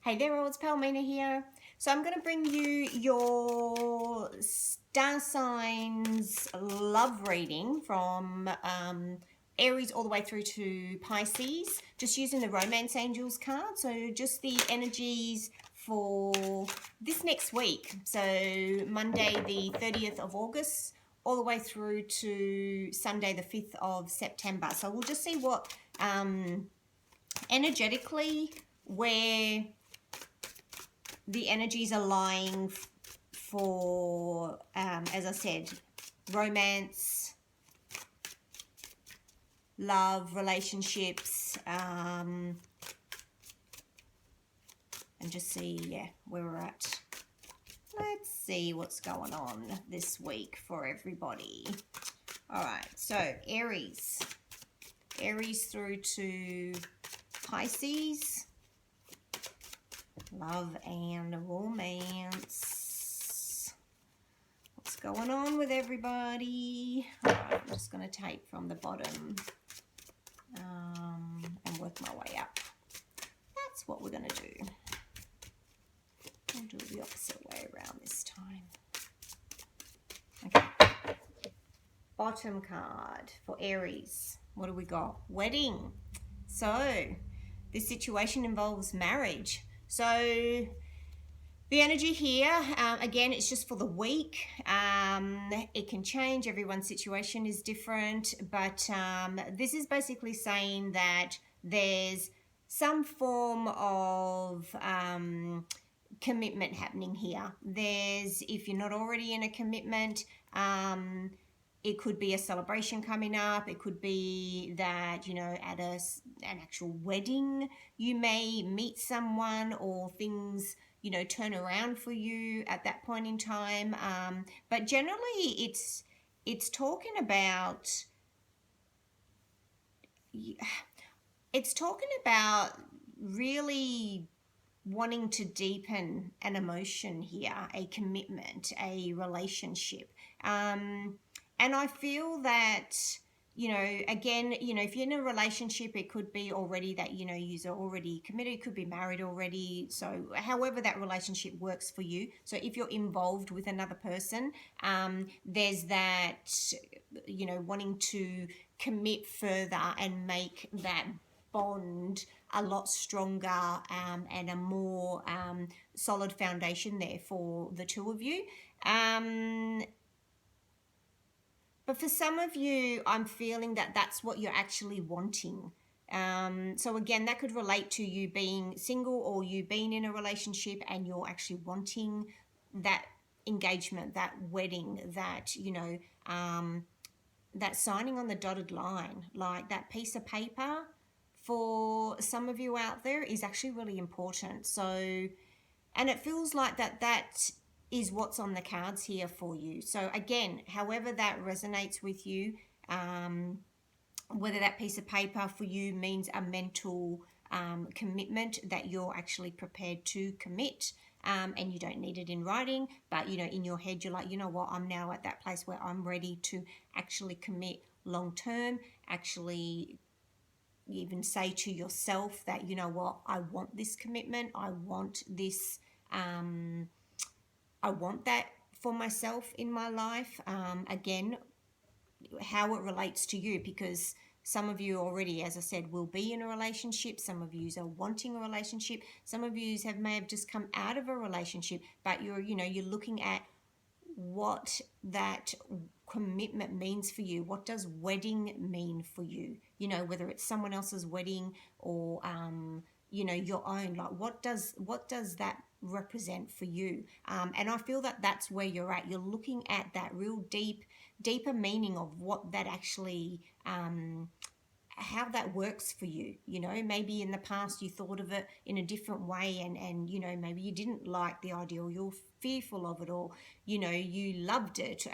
Hey there all, it's PalminaM here. So I'm going to bring you your star signs love reading from Aries all the way through to Pisces, just using the Romance Angels card. So just the energies for this next week. So Monday the 30th of August all the way through to Sunday the 5th of September. So we'll just see what energetically where the energies are lying for, as I said, romance, love, relationships, and just see, yeah, where we're at. Let's see what's going on this week for everybody. All right, so Aries through to Pisces. Love and romance. What's going on with everybody? All right, I'm just going to take from the bottom and work my way up. That's what we're going to do. I'll do it the opposite way around this time. Okay. Bottom card for Aries. What do we got? Wedding. So this situation involves marriage. So the energy here, again, it's just for the week. It can change. Everyone's situation is different. But this is basically saying that there's some form of commitment happening here. If you're not already in a commitment, it could be a celebration coming up. It could be that, you know, at an actual wedding, you may meet someone or things, you know, turn around for you at that point in time. But generally, it's talking about, really wanting to deepen an emotion here, a commitment, a relationship. And I feel that, you know, again, you know, if you're in a relationship, it could be already that, you know, you're already committed, could be married already. So however that relationship works for you. So if you're involved with another person, there's that, you know, wanting to commit further and make that bond a lot stronger and a more solid foundation there for the two of you. But for some of you, I'm feeling that that's what you're actually wanting. So again, that could relate to you being single or you being in a relationship and you're actually wanting that engagement, that wedding, that, you know, that signing on the dotted line, like that piece of paper for some of you out there is actually really important. So, and it feels like that is what's on the cards here for you. So again, however that resonates with you, whether that piece of paper for you means a mental commitment that you're actually prepared to commit, and you don't need it in writing, but, you know, in your head, you're like, you know what, I'm now at that place where I'm ready to actually commit long term, actually even say to yourself that, you know what, I want this commitment, I want this, I want that for myself in my life. Again, how it relates to you, because some of you already, as I said, will be in a relationship. Some of you are wanting a relationship. Some of you may have just come out of a relationship, but you're looking at what that commitment means for you. What does wedding mean for you? You know, whether it's someone else's wedding or you know, your own. Like, what does that represent for you? And I feel that that's where you're at. You're looking at that real deeper meaning of what that actually how that works for you. You know, maybe in the past you thought of it in a different way, and you know, maybe you didn't like the idea, or you're fearful of it, or, you know, you loved it.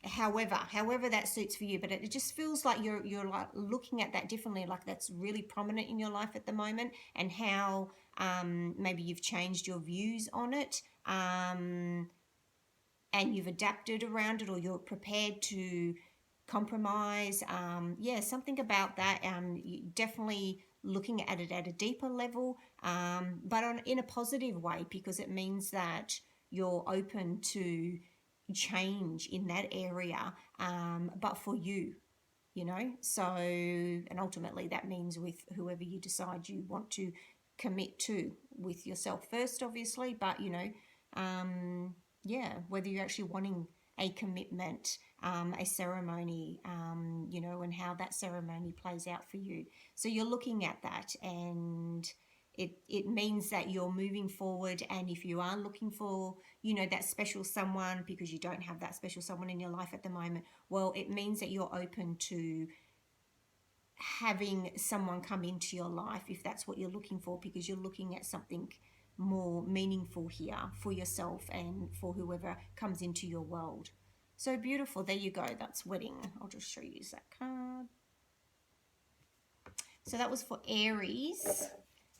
However that suits for you, but it just feels like you're like looking at that differently, like that's really prominent in your life at the moment, and how maybe you've changed your views on it, and you've adapted around it, or you're prepared to compromise. Yeah, something about that. Definitely looking at it at a deeper level, but in a positive way, because it means that you're open to change in that area, but for you, you know. So, and ultimately that means with whoever you decide you want to commit to, with yourself first, obviously, but you know, yeah, whether you're actually wanting a commitment, a ceremony, you know, and how that ceremony plays out for you. So you're looking at that, and it means that you're moving forward. And if you are looking for, you know, that special someone, because you don't have that special someone in your life at the moment, well, it means that you're open to having someone come into your life if that's what you're looking for, because you're looking at something more meaningful here for yourself and for whoever comes into your world. So beautiful. There you go. That's wedding. I'll just show you that card. So that was for Aries.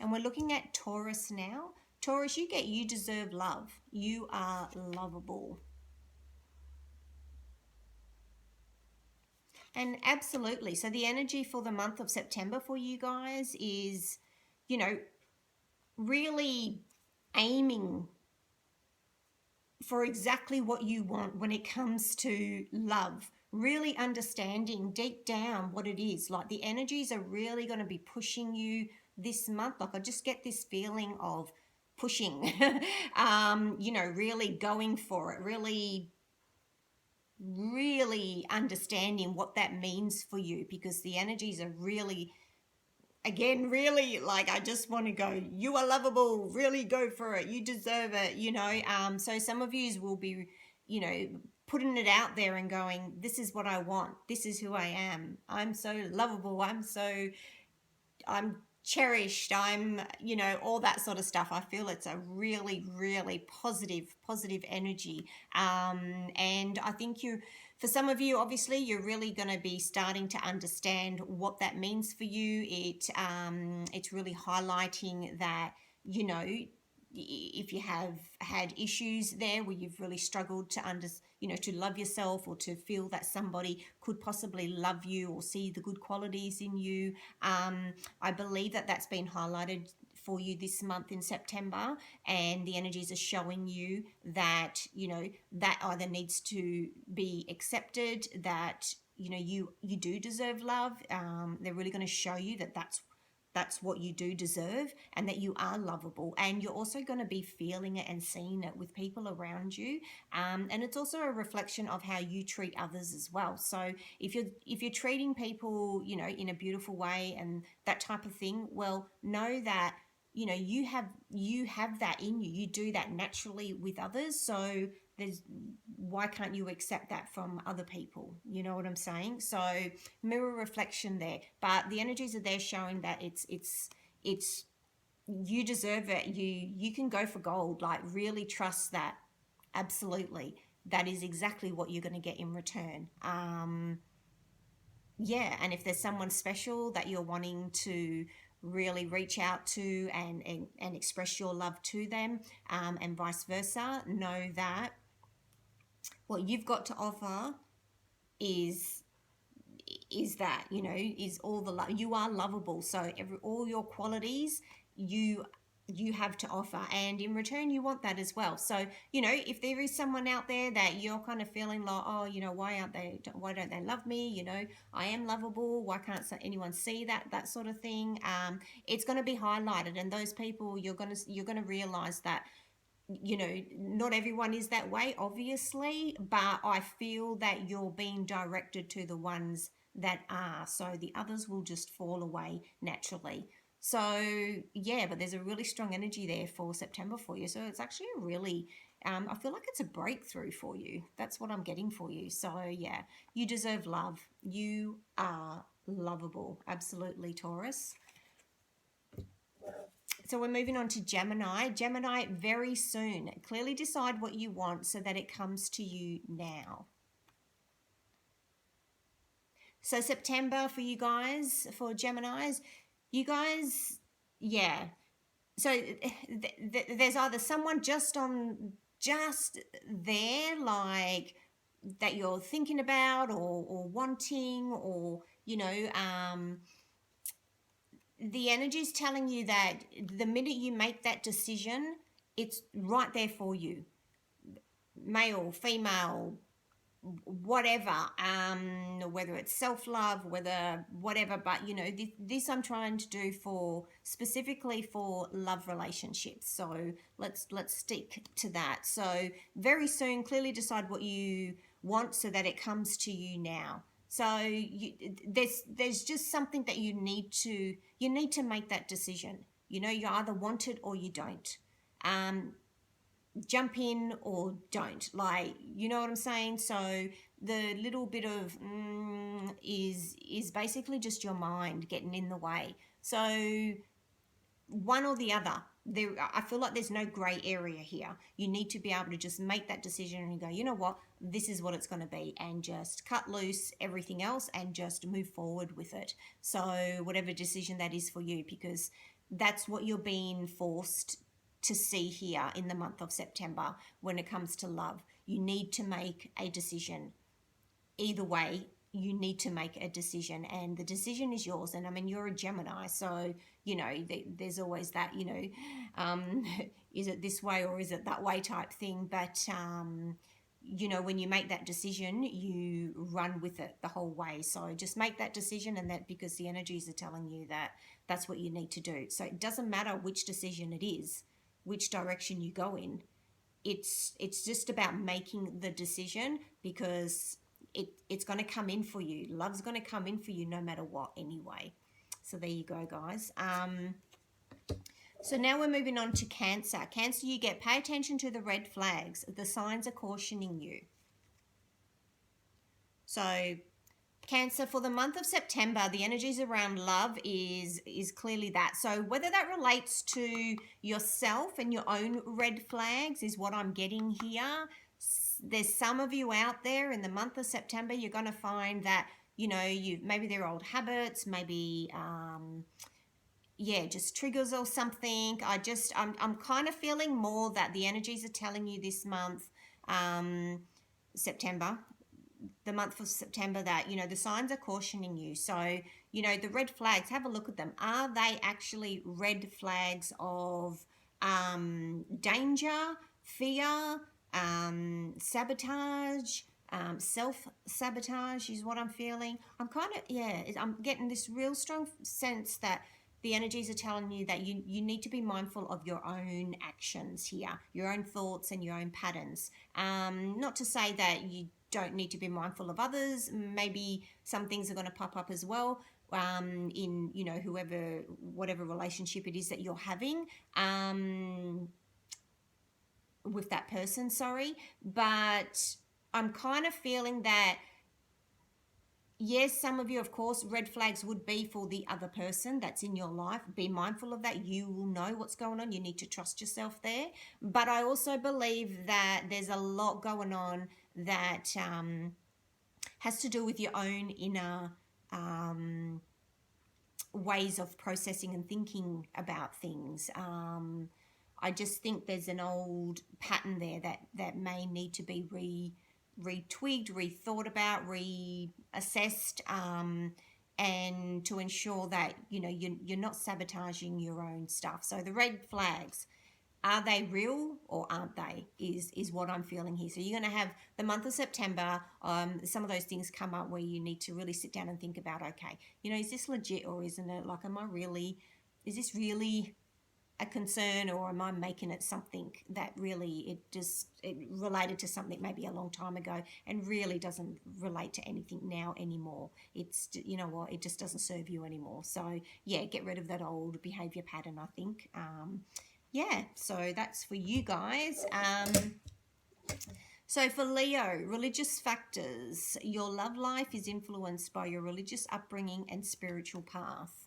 And we're looking at Taurus now. Taurus, you deserve love. You are lovable. And absolutely. So the energy for the month of September for you guys is, you know, really aiming for exactly what you want when it comes to love. Really understanding deep down what it is. Like the energies are really going to be pushing you this month. Like I just get this feeling of pushing, you know, really going for it, really understanding what that means for you, because the energies are really, again, really, like, I just want to go, you are lovable, really go for it, you deserve it, you know. So some of yous will be, you know, putting it out there and going, this is what I want, this is who I am, I'm so lovable, I'm cherished, I'm, you know, all that sort of stuff. I feel it's a really positive energy, and I think for some of you, obviously you're really going to be starting to understand what that means for you. It's really highlighting that, you know, if you have had issues there where you've really struggled to you know, to love yourself, or to feel that somebody could possibly love you or see the good qualities in you, I believe that that's been highlighted for you this month in September, and the energies are showing you that, you know, that either needs to be accepted, that, you know, you do deserve love. They're really going to show you that that's what you do deserve, and that you are lovable, and you're also going to be feeling it and seeing it with people around you, and it's also a reflection of how you treat others as well. So if you're treating people, you know, in a beautiful way and that type of thing, well, know that, you know, you have that in you do that naturally with others. So why can't you accept that from other people? You know what I'm saying? So mirror reflection there, but the energies are there showing that it's you deserve it. You can go for gold. Like, really trust that. Absolutely, that is exactly what you're going to get in return. Yeah, and if there's someone special that you're wanting to really reach out to and express your love to them, and vice versa, know that what you've got to offer is that, you know, is all the love. You are lovable, so all your qualities you have to offer, and in return you want that as well. So, you know, if there is someone out there that you're kind of feeling like, oh, you know, why don't they love me, you know, I am lovable, why can't anyone see that sort of thing, it's going to be highlighted, and those people, you're going to realize that, you know, not everyone is that way, obviously, but I feel that you're being directed to the ones that are, so the others will just fall away naturally. So yeah, but there's a really strong energy there for September for you. So it's actually a really, I feel like it's a breakthrough for you. That's what I'm getting for you. So yeah, you deserve love. You are lovable. Absolutely, Taurus. So we're moving on to Gemini. Gemini, very soon. Clearly decide what you want so that it comes to you now. So September for you guys, for Geminis, you guys, yeah. So there's either someone just there, like, that you're thinking about or wanting, or, you know, the energy is telling you that the minute you make that decision, it's right there for you. Male, female, whatever, whether it's self-love, whether whatever, but you know, this I'm trying to do for specifically for love relationships. So let's stick to that. So very soon, clearly decide what you want so that it comes to you now. So there's just something that you need to make that decision. You know, you either want it or you don't. Jump in or don't, like, you know what I'm saying? So the little bit of is basically just your mind getting in the way. So one or the other. There, I feel like there's no gray area here. You need to be able to just make that decision and go, you know what, this is what it's going to be, and just cut loose everything else and just move forward with it. So whatever decision that is for you, because that's what you're being forced to see here in the month of September when it comes to love. You need to make a decision. Either way, you need to make a decision, and the decision is yours. And I mean, you're a Gemini, so you know there's always that, you know, is it this way or is it that way type thing. But you know, when you make that decision, you run with it the whole way. So just make that decision, and that, because the energies are telling you that that's what you need to do. So it doesn't matter which decision it is, which direction you go in. It's just about making the decision, because it's going to come in for you. Love's going to come in for you no matter what anyway. So there you go, guys. So now we're moving on to Cancer. Cancer, you get pay attention to the red flags. The signs are cautioning you. So Cancer, for the month of September, the energies around love is clearly that. So whether that relates to yourself and your own red flags is what I'm getting here. There's some of you out there in the month of September, you're going to find that, you know, maybe they're old habits, maybe yeah, just triggers or something. I'm kind of feeling more that the energies are telling you this month, September, the month of September, that, you know, the signs are cautioning you. So, you know, the red flags, have a look at them. Are they actually red flags of danger, fear, sabotage, self-sabotage is what I'm feeling. I'm getting this real strong sense that the energies are telling you that you need to be mindful of your own actions here, your own thoughts and your own patterns. Not to say that you don't need to be mindful of others. Maybe some things are going to pop up as well, in, you know, whatever relationship it is that you're having, with that person, sorry. But I'm kind of feeling that, yes, some of you, of course, red flags would be for the other person that's in your life. Be mindful of that. You will know what's going on. You need to trust yourself there. But I also believe that there's a lot going on that has to do with your own inner ways of processing and thinking about things. I just think there's an old pattern there that may need to be retwigged, rethought about, reassessed, and to ensure that, you know, you're not sabotaging your own stuff. So the red flags, are they real or aren't they, is what I'm feeling here. So you're going to have the month of September, some of those things come up where you need to really sit down and think about, okay, you know, is this legit or isn't it? Like, is this really a concern, or am I making it something that really it related to something maybe a long time ago and really doesn't relate to anything now anymore? It's, you know what, it just doesn't serve you anymore. So yeah, get rid of that old behavior pattern, I think. Yeah, so that's for you guys. So for Leo, religious factors. Your love life is influenced by your religious upbringing and spiritual path.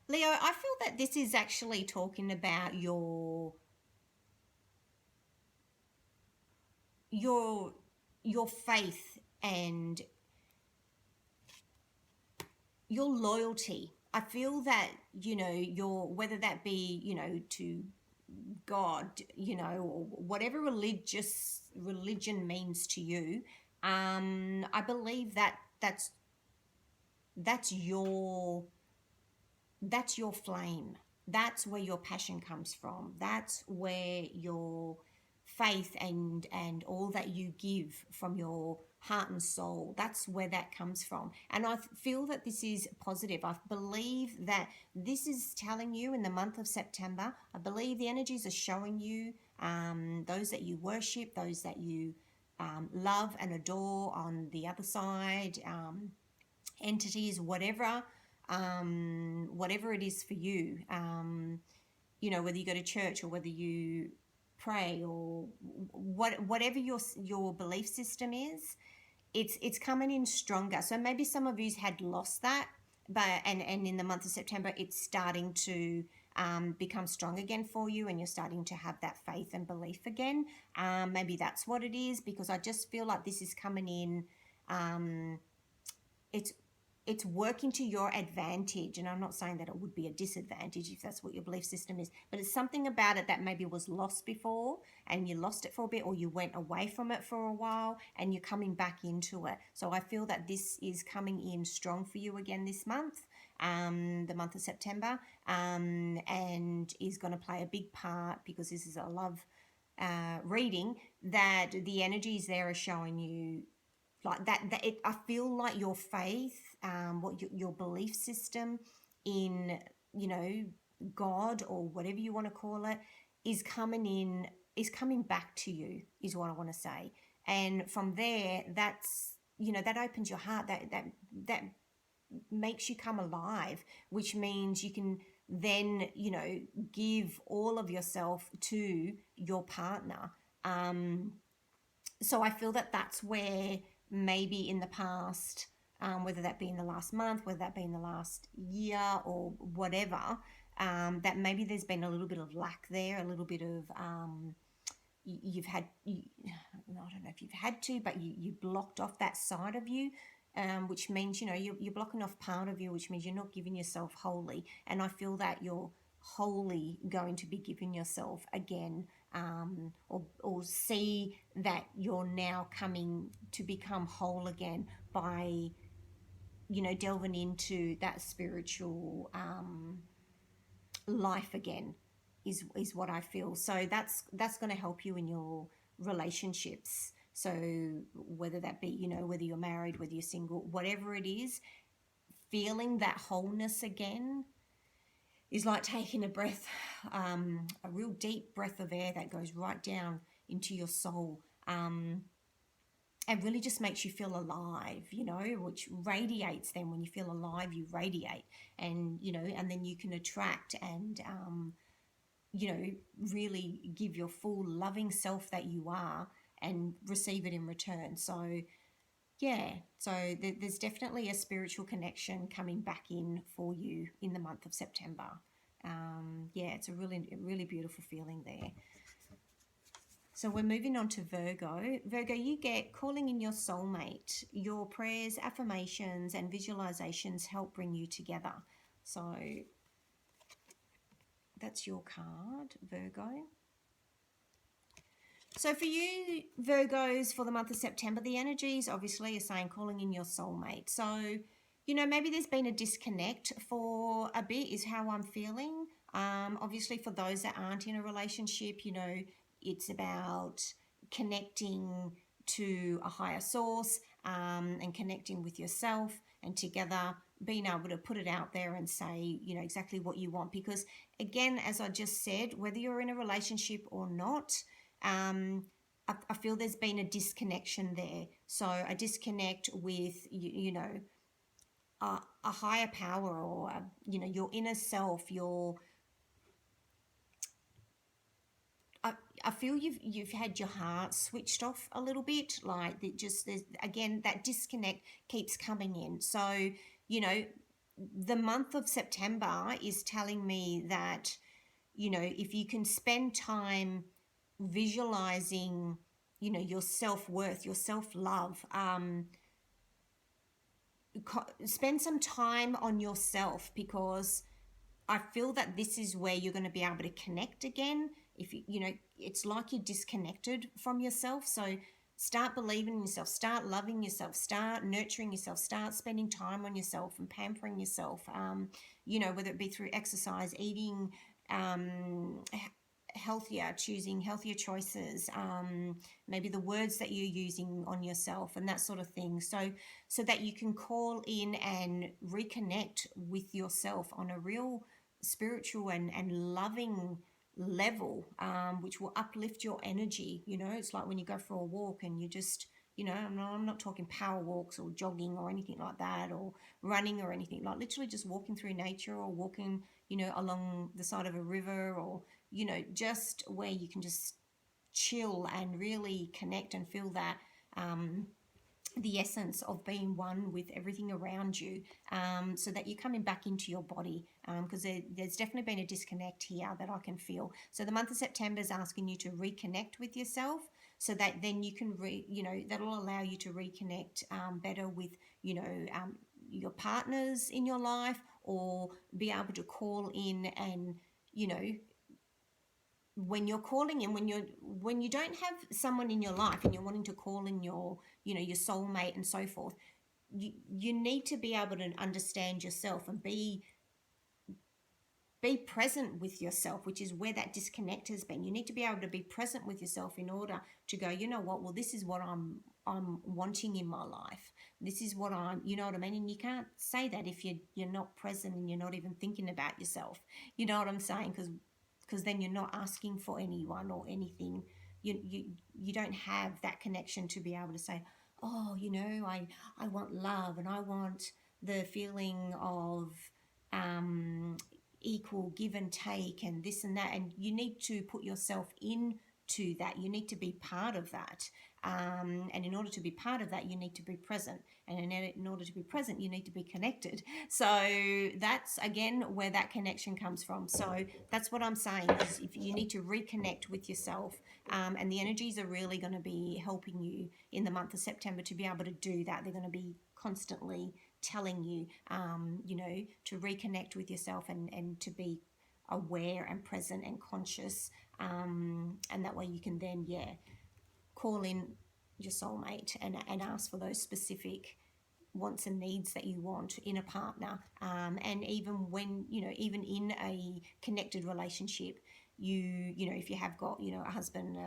Leo, I feel that this is actually talking about your faith and your loyalty. I feel that, you know, whether that be, you know, to God, you know, or whatever religion means to you, I believe that that's that's your flame. That's where your passion comes from. That's where your faith and all that you give from your heart and soul, that's where that comes from. And I feel that this is positive. I believe that this is telling you in the month of September, I believe the energies are showing you those that you worship, those that you love and adore on the other side, entities, whatever it is for you, you know, whether you go to church or whether you pray or whatever your belief system is, it's coming in stronger. So maybe some of you had lost that, but and in the month of September it's starting to become strong again for you, and you're starting to have that faith and belief again. Maybe that's what it is, because I just feel like this is coming in, it's working to your advantage. And I'm not saying that it would be a disadvantage if that's what your belief system is, but it's something about it that maybe was lost before and you lost it for a bit, or you went away from it for a while and you're coming back into it. So I feel that this is coming in strong for you again this month, the month of September, and is going to play a big part, because this is a love reading, that the energies there are showing you like that I feel like your faith, what your belief system in, you know, God or whatever you want to call it, is coming back to you, is what I want to say. And from there, that's, you know, that opens your heart, that makes you come alive, which means you can then, you know, give all of yourself to your partner. So I feel that that's where maybe in the past, whether that be in the last month, whether that be in the last year or whatever, that maybe there's been a little bit of lack there, a little bit of I don't know if you've had to, but you blocked off that side of you, which means, you know, you're blocking off part of you, which means you're not giving yourself wholly. And I feel that you're wholly going to be giving yourself again, or see that you're now coming to become whole again by, you know, delving into that spiritual life again, is what I feel. So that's going to help you in your relationships. So whether that be, you know, whether you're married, whether you're single, whatever it is, feeling that wholeness again is like taking a breath, a real deep breath of air that goes right down into your soul, and really just makes you feel alive, you know, which radiates. Then when you feel alive, you radiate, and, you know, and then you can attract and, you know, really give your full loving self that you are and receive it in return. So yeah, so there's definitely a spiritual connection coming back in for you in the month of September. Yeah, it's a really beautiful feeling there. So we're moving on to Virgo. Virgo, you get calling in your soulmate. Your prayers, affirmations, and visualizations help bring you together. So that's your card, Virgo. So for you, Virgos, for the month of September, the energies obviously are saying calling in your soulmate. So, you know, maybe there's been a disconnect for a bit, is how I'm feeling. Obviously, for those that aren't in a relationship, you know, it's about connecting to a higher source, and connecting with yourself, and together being able to put it out there and say, you know, exactly what you want. Because again, as I just said, whether you're in a relationship or not, I feel there's been a disconnection there. So a disconnect with, you know, a higher power, or, you know, your inner self, I feel you've had your heart switched off a little bit, like there's again, that disconnect keeps coming in. So, you know, the month of September is telling me that, you know, if you can spend time visualizing, you know, your self-worth, your self-love, spend some time on yourself, because I feel that this is where you're going to be able to connect again. If you know, it's like you're disconnected from yourself. So Start believing in yourself, start loving yourself, start nurturing yourself, start spending time on yourself and pampering yourself, you know, whether it be through exercise, eating healthier, choosing healthier choices, maybe the words that you're using on yourself and that sort of thing, so that you can call in and reconnect with yourself on a real spiritual and loving level, which will uplift your energy. You know, it's like when you go for a walk and you just, you know, I'm not talking power walks or jogging or anything like that, or running or anything, like literally just walking through nature or walking, you know, along the side of a river, or, you know, just where you can just chill and really connect and feel that the essence of being one with everything around you, so that you're coming back into your body, because there's definitely been a disconnect here that I can feel. So the month of September is asking you to reconnect with yourself, so that then you can you know, that'll allow you to reconnect better with, you know, your partners in your life, or be able to call in and, you know, when you're calling in, when you don't have someone in your life and you're wanting to call in your, you know, your soulmate and so forth, you need to be able to understand yourself and be present with yourself, which is where that disconnect has been. You need to be able to be present with yourself in order to go, you know what, well, this is what I'm wanting in my life. This is what I'm, you know what I mean? And you can't say that if you're not present and you're not even thinking about yourself. You know what I'm saying? Because then you're not asking for anyone or anything. You don't have that connection to be able to say, oh, you know, I want love, and I want the feeling of equal give and take and this and that, and you need to put yourself into that. You need to be part of that, and in order to be part of that, you need to be present, and in order to be present, you need to be connected. So that's again where that connection comes from. So that's what I'm saying, is if you need to reconnect with yourself, and the energies are really going to be helping you in the month of September to be able to do that. They're going to be constantly telling you, you know, to reconnect with yourself, and to be aware and present and conscious, and that way you can then, yeah, call in your soulmate and ask for those specific wants and needs that you want in a partner, and even when, you know, even in a connected relationship, you know, if you have got, you know, a husband,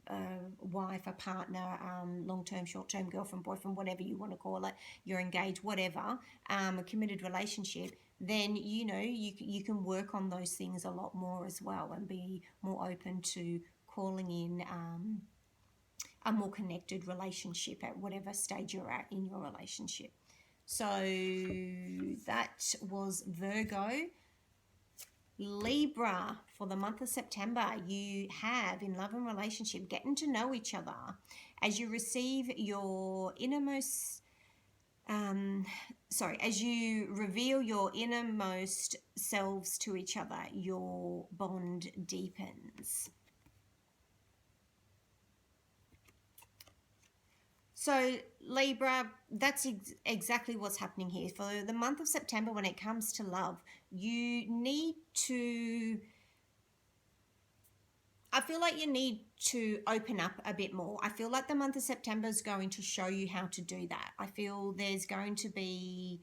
a wife, a partner, long-term, short-term, girlfriend, boyfriend, whatever you want to call it, you're engaged, whatever, a committed relationship, then, you know, you can work on those things a lot more as well, and be more open to calling in a more connected relationship at whatever stage you're at in your relationship. So that was Virgo. Libra, for the month of September, you have, in love and relationship, getting to know each other as you receive your innermost, as you reveal your innermost selves to each other, your bond deepens. So Libra, that's exactly what's happening here. For the month of September, when it comes to love, you need to, I feel like you need to open up a bit more. I feel like the month of September is going to show you how to do that. I feel there's going to be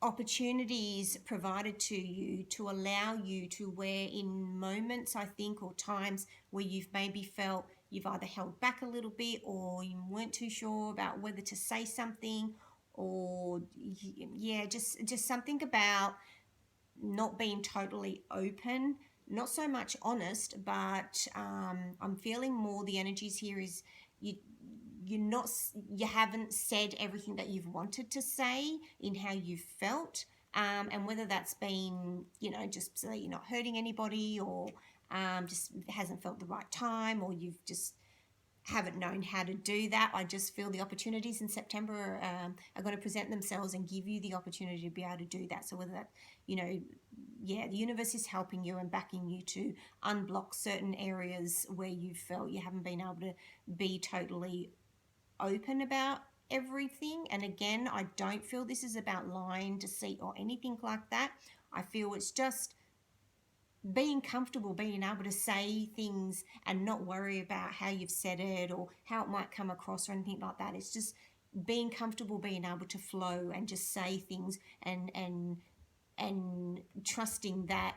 opportunities provided to you to allow you to, where in moments, I think, or times where you've maybe felt you've either held back a little bit, or you weren't too sure about whether to say something, or yeah, just something about not being totally open, not so much honest, but I'm feeling more the energies here is you haven't said everything that you've wanted to say in how you've felt, and whether that's been, you know, just so that you're not hurting anybody, or just hasn't felt the right time, or you've just haven't known how to do that. I just feel the opportunities in September are going to present themselves and give you the opportunity to be able to do that. So whether that, you know, yeah, the universe is helping you and backing you to unblock certain areas where you felt you haven't been able to be totally open about everything. And again, I don't feel this is about lying, deceit, or anything like that. I feel it's just being comfortable, being able to say things and not worry about how you've said it or how it might come across or anything like that. It's just being comfortable, being able to flow and just say things and trusting that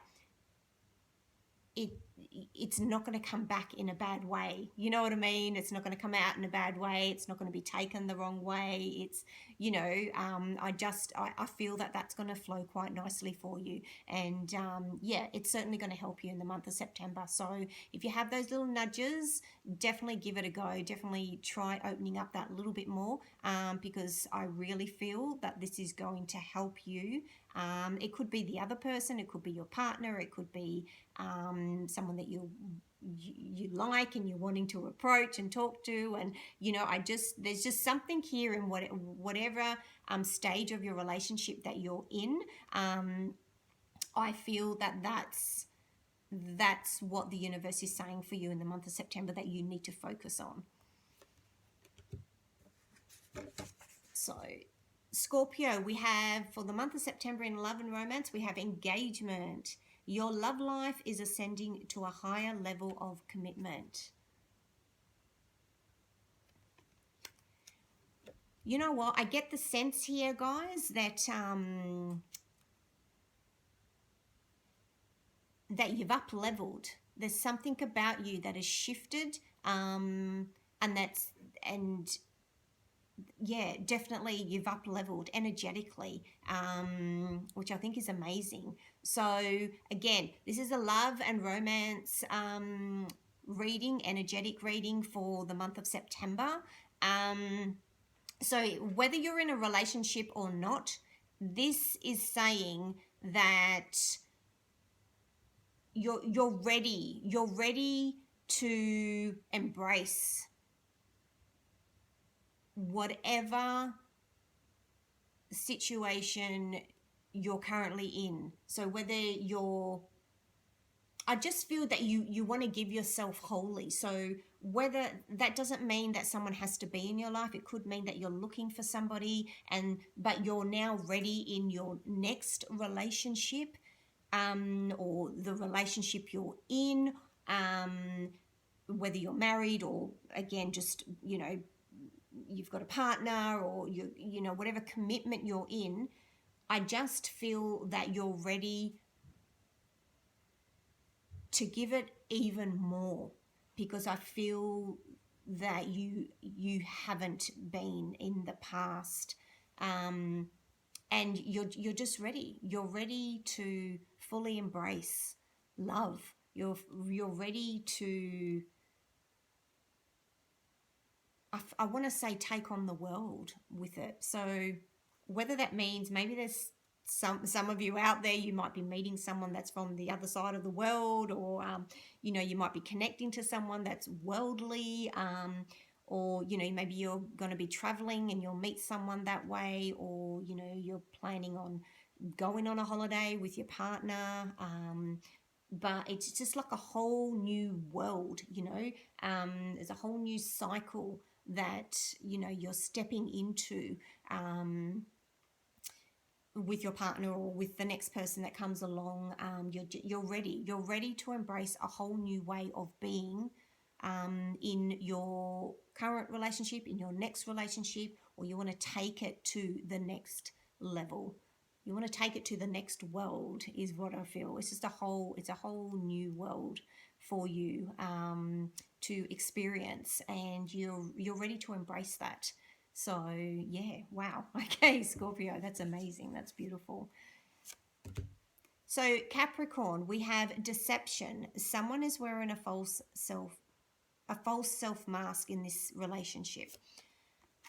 it's not going to come back in a bad way. You know what I mean? It's not going to come out in a bad way. It's not going to be taken the wrong way. It's, you know, I feel that that's going to flow quite nicely for you. And yeah, it's certainly going to help you in the month of September. So if you have those little nudges, definitely give it a go. Definitely try opening up that little bit more, because I really feel that this is going to help you. It could be the other person, it could be your partner, it could be someone that you like and you're wanting to approach and talk to, and you know, there's just something here in whatever stage of your relationship that you're in. I feel that that's what the universe is saying for you in the month of September, that you need to focus on. So Scorpio, we have for the month of September in love and romance, we have engagement. Your love life is ascending to a higher level of commitment. You know what? I get the sense here, guys, that that you've up-leveled. There's something about you that has shifted, and yeah, definitely you've up-leveled energetically, which I think is amazing. So again, this is a love and romance reading, energetic reading for the month of September. So whether you're in a relationship or not, this is saying that you're ready to embrace whatever situation you're currently in. So whether I just feel that you want to give yourself wholly. So whether that doesn't mean that someone has to be in your life, it could mean that you're looking for somebody, but you're now ready in your next relationship, or the relationship you're in, whether you're married or again just, you know, you've got a partner, or you know, whatever commitment you're in. I just feel that you're ready to give it even more, because I feel that you haven't been in the past, and you're just ready. You're ready to fully embrace love. You're ready to, I want to say, take on the world with it. So whether that means, maybe there's some of you out there, you might be meeting someone that's from the other side of the world, or you know, you might be connecting to someone that's worldly, or you know, maybe you're going to be traveling and you'll meet someone that way, or you know, you're planning on going on a holiday with your partner, but it's just like a whole new world, you know. There's a whole new cycle that, you know, you're stepping into, with your partner or with the next person that comes along. You're ready to embrace a whole new way of being, in your current relationship, in your next relationship, or you want to take it to the next level. You want to take it to the next world, is what I feel. It's a whole new world for you to experience, and you're ready to embrace that. So yeah, wow. Okay, Scorpio, that's amazing. That's beautiful. So Capricorn, we have deception. Someone is wearing a false self mask in this relationship.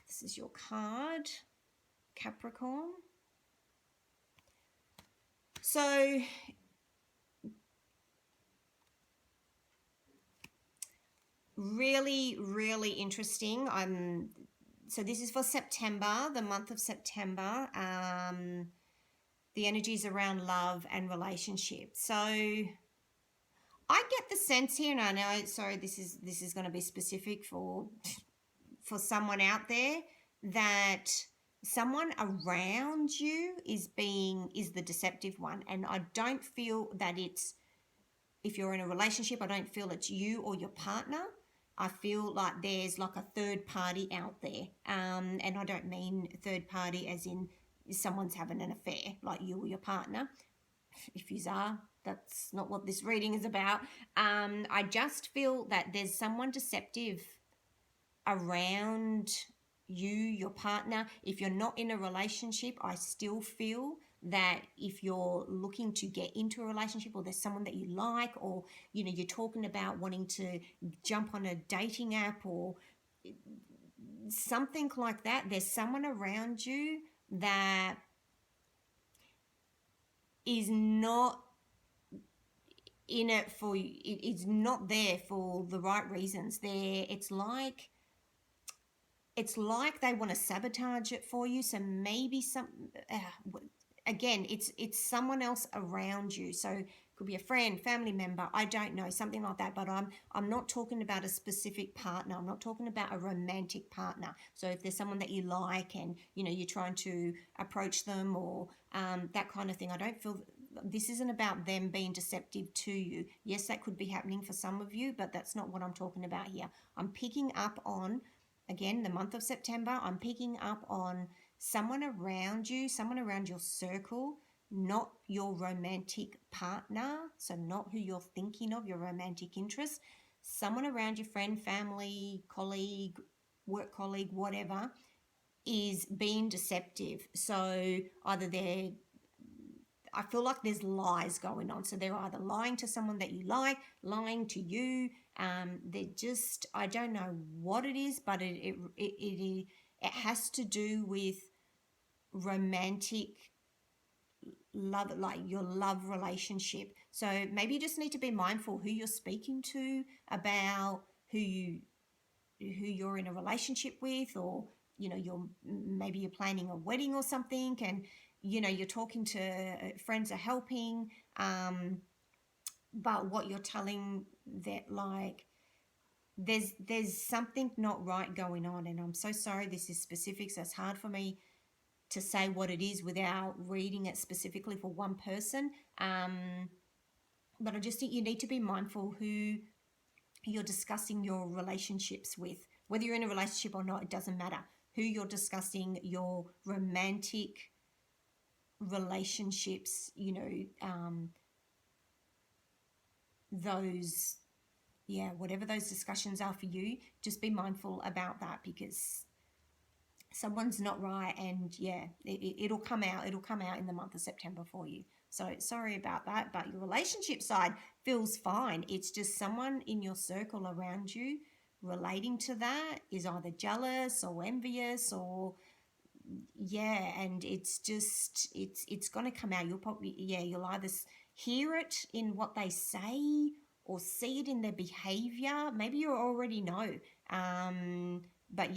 This is your card, Capricorn. So really, really interesting. So this is for September, the month of September. The energies around love and relationship. So I get the sense here, and I know, sorry, this is going to be specific for someone out there, that someone around you is the deceptive one, and I don't feel that it's if you're in a relationship, I don't feel it's you or your partner. I feel like there's like a third party out there. And I don't mean third party as in someone's having an affair, like you or your partner. If you are, that's not what this reading is about. I just feel that there's someone deceptive around you, your partner. If you're not in a relationship, I still feel that if you're looking to get into a relationship, or there's someone that you like, or you're talking about wanting to jump on a dating app or something like that, there's someone around you that is not in it for you. It's not there for the right reasons. It's like they want to sabotage it for you. So maybe again, it's someone else around you. So it could be a friend, family member, I don't know, something like that. But I'm not talking about a specific partner. I'm not talking about a romantic partner. So if there's someone that you like and you're trying to approach them or that kind of thing, I don't feel this isn't about them being deceptive to you. Yes, that could be happening for some of you, but that's not what I'm talking about here. I'm picking up on, again, the month of September, I'm picking up on someone around you, someone around your circle, not your romantic partner, so not who you're thinking of, your romantic interest, someone around your friend, family, colleague, work colleague, whatever, is being deceptive. So either I feel like there's lies going on. So they're either lying to someone that you like, lying to you. They're just, I don't know what it is, but it has to do with romantic love, like your love relationship. So maybe you just need to be mindful who you're speaking to about who you're in a relationship with, or maybe you're planning a wedding or something, and you're talking to friends are helping, but what you're telling that, like, there's something not right going on. And I'm so sorry, this is specific, so it's hard for me to say what it is without reading it specifically for one person. But I just think you need to be mindful who you're discussing your relationships with. Whether you're in a relationship or not, it doesn't matter. Who you're discussing your romantic relationships, those, whatever those discussions are for you, just be mindful about that, because someone's not right, and it'll come out in the month of September for you. So sorry about that, but your relationship side feels fine. It's just someone in your circle around you relating to that is either jealous or envious, or and it's just it's going to come out. You'll probably you'll either hear it in what they say or see it in their behavior. Maybe you already know, but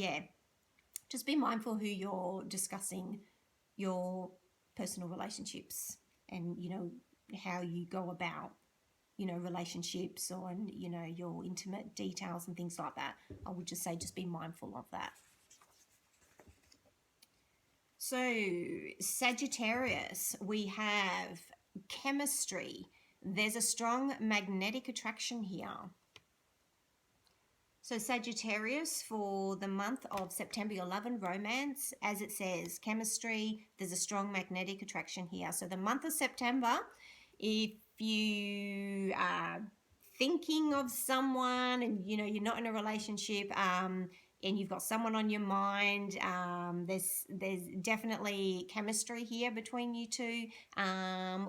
just be mindful who you're discussing your personal relationships, and how you go about relationships, or your intimate details and things like that. I would just say just be mindful of that. So Sagittarius, we have chemistry. There's a strong magnetic attraction here. So Sagittarius, for the month of September, your love and romance, as it says, chemistry, there's a strong magnetic attraction here. So the month of September, if you are thinking of someone and you're not in a relationship, and you've got someone on your mind, there's definitely chemistry here between you two,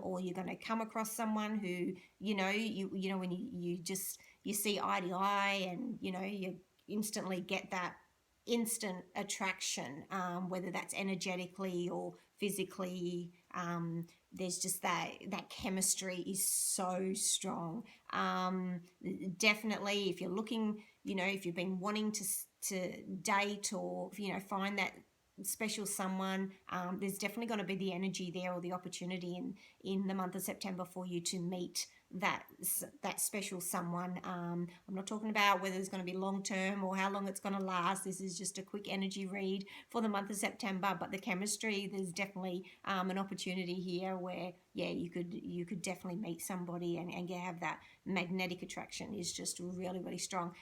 or you're going to come across someone who when you see eye to eye, and you instantly get that instant attraction, whether that's energetically or physically. There's just that chemistry is so strong. Definitely, if you're looking, if you've been wanting to date, or find that special someone, there's definitely going to be the energy there, or the opportunity in the month of September for you to meet that special someone. I'm not talking about whether it's going to be long term or how long it's going to last. This is just a quick energy read for the month of September, but the chemistry, there's definitely an opportunity here where, yeah, you could definitely meet somebody and have that magnetic attraction is just really, really strong.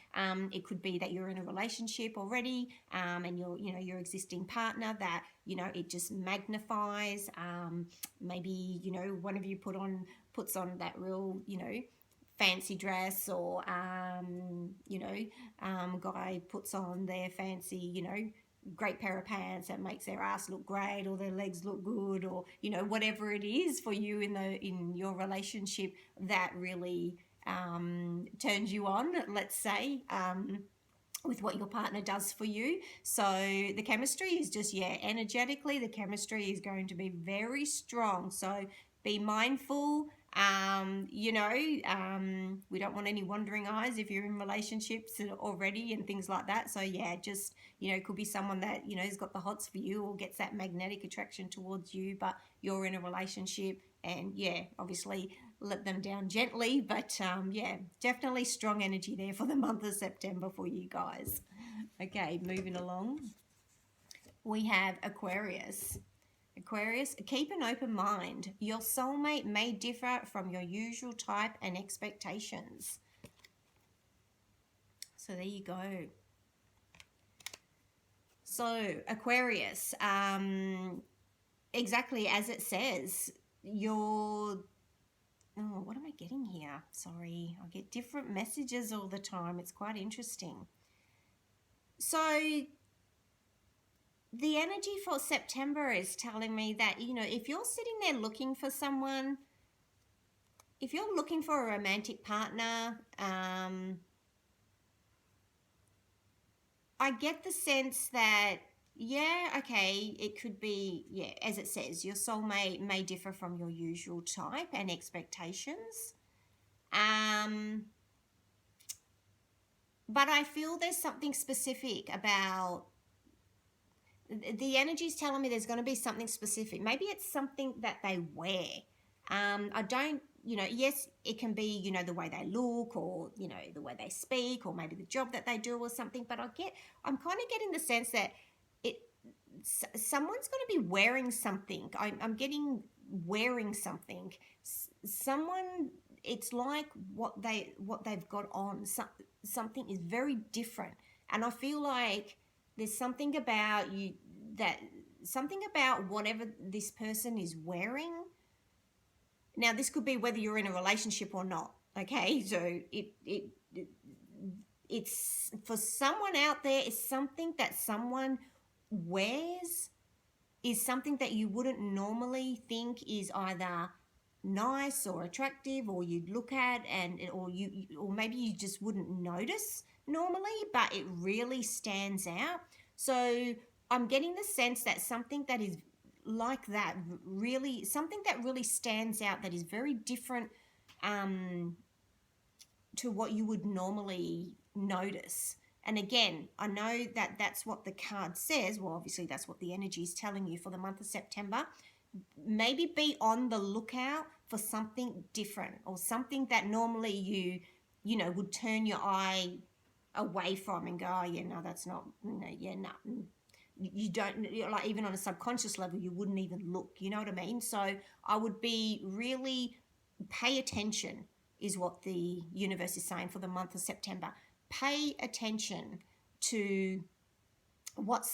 It could be that you're in a relationship already, and your existing partner, that it just magnifies. Maybe one of you puts on that real fancy dress, or guy puts on their fancy great pair of pants that makes their ass look great, or their legs look good, or whatever it is for you in your relationship that really turns you on, let's say, with what your partner does for you. So the chemistry is just, energetically, the chemistry is going to be very strong. So be mindful. We don't want any wandering eyes if you're in relationships already and things like that. So just, it could be someone that, has got the hots for you or gets that magnetic attraction towards you, but you're in a relationship, and obviously let them down gently. But definitely strong energy there for the month of September for you guys. Okay, moving along. We have Aquarius. Aquarius, keep an open mind. Your soulmate may differ from your usual type and expectations. So there you go. So Aquarius, exactly as it says, what am I getting here? Sorry, I get different messages all the time. It's quite interesting. So the energy for September is telling me that, if you're sitting there looking for someone, if you're looking for a romantic partner, I get the sense that, it could be, as it says, your soulmate may differ from your usual type and expectations. But I feel there's something specific about, the energy is telling me there's going to be something specific. Maybe it's something that they wear. I don't, yes, it can be, the way they look, or, the way they speak, or maybe the job that they do or something. But I'm kind of getting the sense that someone's going to be wearing something. I'm getting wearing something. Someone, it's like what they've got on. Something is very different. And I feel like there's something about something about whatever this person is wearing. Now, this could be whether you're in a relationship or not. Okay, so it's for someone out there. It's something that someone wears, is something that you wouldn't normally think is either nice or attractive, or you'd look at or maybe you just wouldn't notice normally, but it really stands out. So I'm getting the sense that something that is like that, really something that really stands out, that is very different to what you would normally notice. And again, I know that that's what the card says. Well, obviously that's what the energy is telling you for the month of September. Maybe be on the lookout for something different, or something that normally you would turn your eye away from and go, oh yeah, no, that's not, you don't, like, even on a subconscious level, you wouldn't even look, you know what I mean? So I would be really, pay attention is what the universe is saying for the month of September. Pay attention to what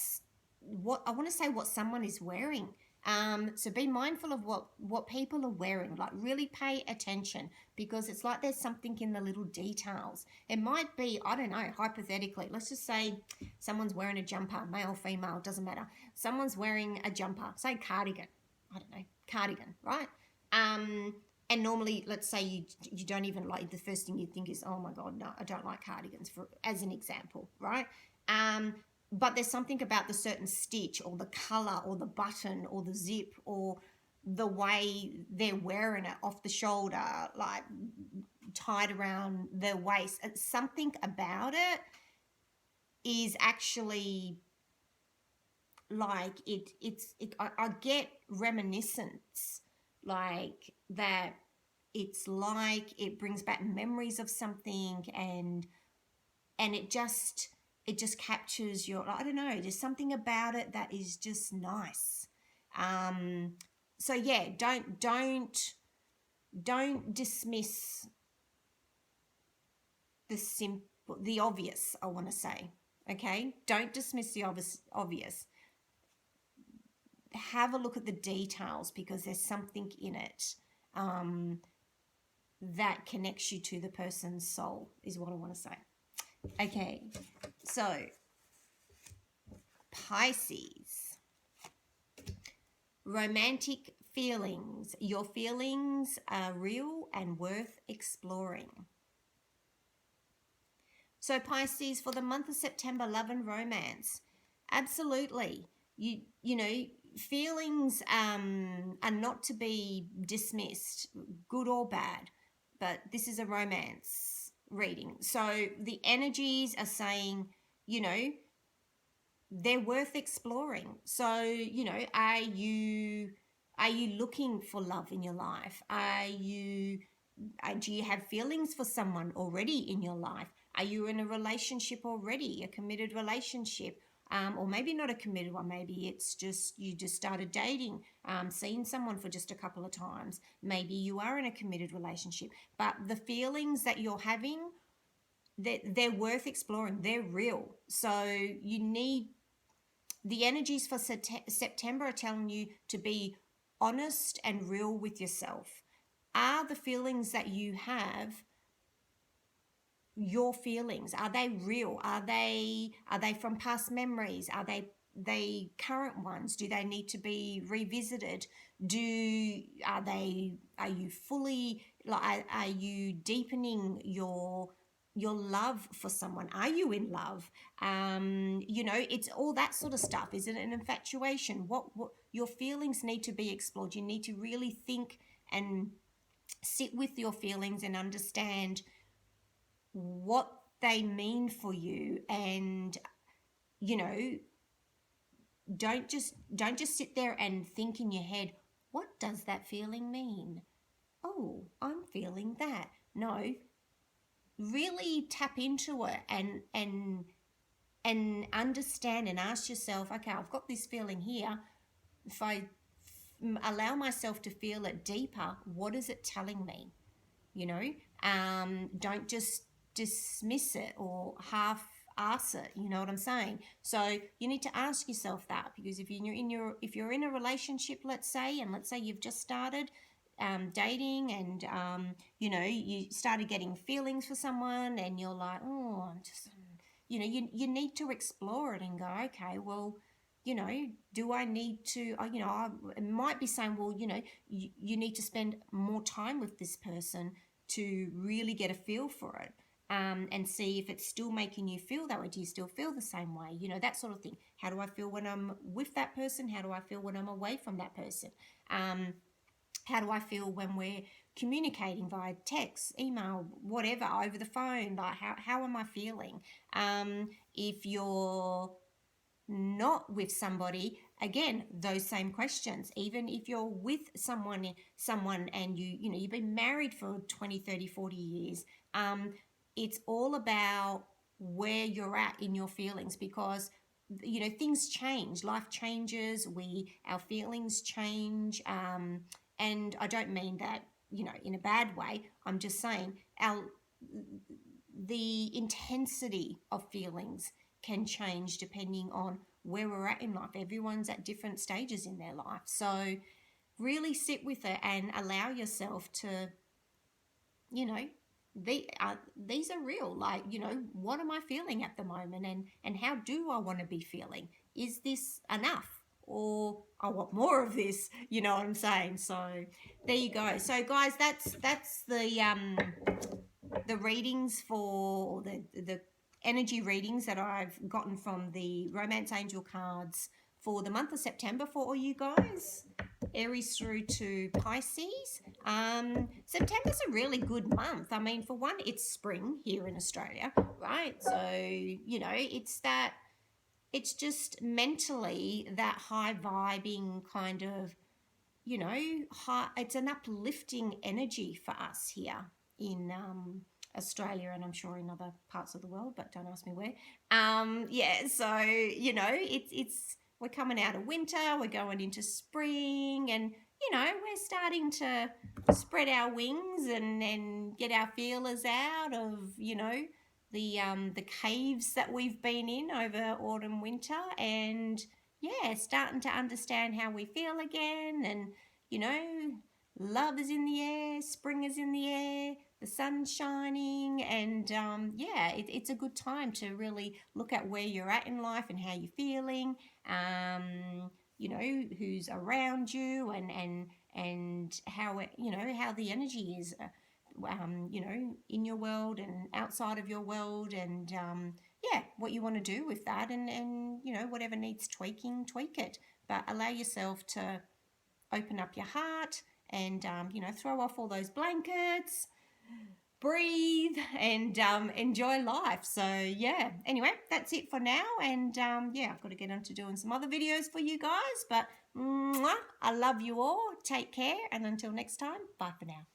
someone is wearing. So be mindful of what people are wearing. Like, really pay attention, because it's like there's something in the little details. It might be, I don't know, hypothetically, let's just say someone's wearing a jumper, male, female, doesn't matter. Someone's wearing a jumper, say cardigan, I don't know, cardigan, right? And normally, let's say you don't even like, the first thing you think is, oh my God, no, I don't like cardigans, as an example, right? But there's something about the certain stitch, or the color, or the button, or the zip, or the way they're wearing it off the shoulder, like tied around their waist. Something about it is actually like I get reminiscence, like that. it's like it brings back memories of something, and it just captures your, I don't know, there's something about it that is just nice. So yeah, don't dismiss the obvious, I want to say. Okay, don't dismiss the obvious. Have a look at the details, because there's something in it that connects you to the person's soul, is what I want to say. Okay, so Pisces, romantic feelings. Your feelings are real and worth exploring. So Pisces, for the month of September, love and romance. Absolutely. You know, feelings are not to be dismissed, good or bad, but this is a romance reading. So the energies are saying, you know, they're worth exploring. So, you know, are you looking for love in your life? Do you have feelings for someone already in your life? Are you in a relationship already, a committed relationship? Or maybe not a committed one, maybe it's just you just started dating, seen someone for just a couple of times. Maybe you are in a committed relationship, but the feelings that you're having, they're worth exploring. They're real. So you need, the energies for September are telling you to be honest and real with yourself. Are the feelings that you have your feelings? Are they real? Are they from past memories? Are they current ones? Do they need to be revisited? Are you fully, like, are you deepening your love for someone? Are you in love? You know, it's all that sort of stuff. Is it an infatuation? What your feelings need to be explored. You need to really think and sit with your feelings and understand what they mean for you. And, you know, don't just sit there and think in your head, what does that feeling mean? Oh, I'm feeling that. No, really tap into it and understand and ask yourself, okay, I've got this feeling here. If I allow myself to feel it deeper, what is it telling me? You know, don't just dismiss it or half-ass it. You know what I'm saying? So you need to ask yourself that, because if you're in a relationship, let's say you've just started dating, and you know, you started getting feelings for someone, and you're like, oh, I'm just, you know, you need to explore it and go, okay, well, you know, do I need to, you know, I might be saying, well, you know, you need to spend more time with this person to really get a feel for it, and see if it's still making you feel that way. Do you still feel the same way? You know, that sort of thing. How do I feel when I'm with that person? How do I feel when I'm away from that person? How do I feel when we're communicating via text, email, whatever, over the phone? Like, how am I feeling? If you're not with somebody, again, those same questions. Even if you're with someone and you know, you've been married for 20, 30, 40 years, it's all about where you're at in your feelings, because, you know, things change, life changes, our feelings change, and I don't mean that, you know, in a bad way. I'm just saying the intensity of feelings can change depending on where we're at in life. Everyone's at different stages in their life. So really sit with it and allow yourself to, you know, these are real. Like, you know, what am I feeling at the moment, and how do I want to be feeling? Is this enough, or I want more of this? You know what I'm saying? So there you go. So guys, that's the readings for the energy readings that I've gotten from the Romance Angel cards for the month of September for all you guys, Aries through to Pisces. September's a really good month. I mean, for one, it's spring here in Australia, right? So, you know, it's just mentally that high vibing kind of you know, it's an uplifting energy for us here in Australia, and I'm sure in other parts of the world, but don't ask me where. Yeah, so you know, it's we're coming out of winter, we're going into spring, and you know, we're starting to spread our wings and get our feelers out of, you know, the caves that we've been in over autumn, winter, and yeah, starting to understand how we feel again, and you know, love is in the air, spring is in the air, the sun's shining, and yeah, it's a good time to really look at where you're at in life and how you're feeling. You know, who's around you, and how it, you know, how the energy is. You know, in your world and outside of your world, and yeah, what you want to do with that, and you know, whatever needs tweaking, tweak it, but allow yourself to open up your heart and you know, throw off all those blankets, breathe, and enjoy life. So yeah, anyway, that's it for now, and yeah, I've got to get on to doing some other videos for you guys, but mwah, I love you all, take care, and until next time, bye for now.